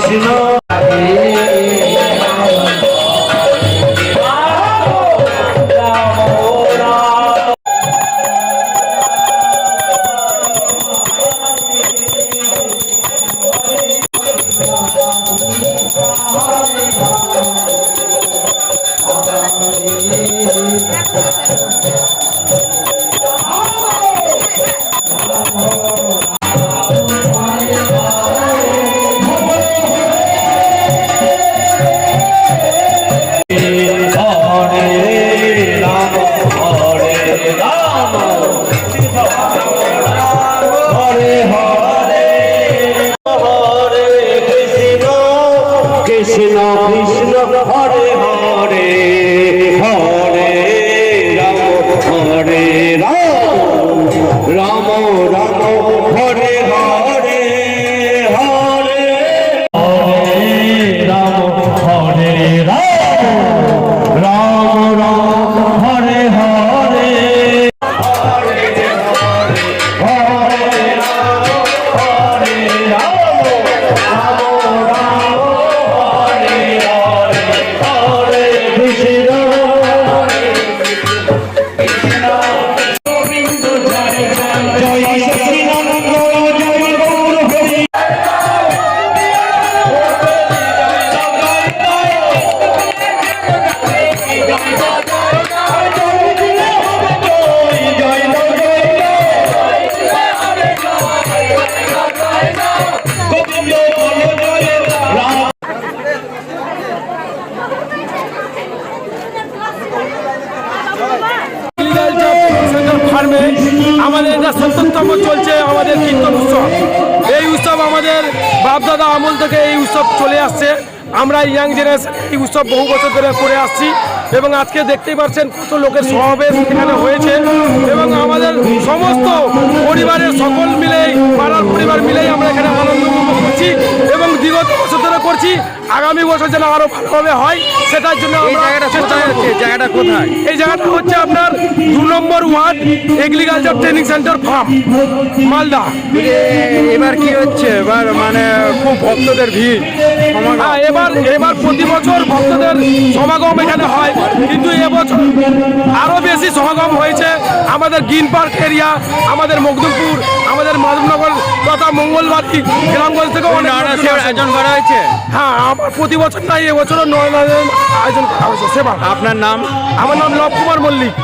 কৃষ্ণ কৃষ্ণ কৃষ্ণ হরে হরে হরে রাম হরে রাম রাম রাম হরে হরে হরে হরে রাম হরে রাম রাম রাম হরে হরে হরে হরে রাম হরে রাম রাম রাম আমাদের এটা ৭০তম চলছে আমাদের কীর্তন উৎসব। এই উৎসব আমাদের বাপদাদা আমল থেকে এই উৎসব চলে আসছে। আমরা ইয়াং জেনারেশন এই উৎসব বহু বছর ধরে করে আসছি এবং আজকে দেখতেই পাচ্ছেন কত লোকের সমাবেশ এখানে হয়েছে এবং আমাদের সমস্ত পরিবারের সকল মিলেই পাড়ার পরিবার মিলেই আমরা এখানে আনন্দ উপভোগ করছি এবং বিগত বছর ধরে করছি। আগামী বছর যেন আরো ভালোভাবে হয় সেটার জন্য জায়গাটা কোথায়? এই জায়গাটা হচ্ছে আপনার ২ নম্বর ward agriculture training centre farm, Malda. এবার কি হচ্ছে? এবার মানে খুব ভক্তদের ভিড়। হ্যাঁ, এবার প্রতি বছর ভক্তদের সমাগম এখানে হয়, কিন্তু এবছর আরো বেশি সমাগম হয়েছে। আমাদের গ্রিন পার্ক এরিয়া, আমাদের মখদুমপুর, আমাদের মাধবনগর তথা মঙ্গলবাড়ি গ্রামগঞ্জ থেকে অনেক আয়োজন করা হয়েছে। হ্যাঁ, প্রতি বছর নাই, এবছরও আয়োজন করা হয়েছে সেবা। আপনার নাম? আমার নাম লব কুমার মল্লিক।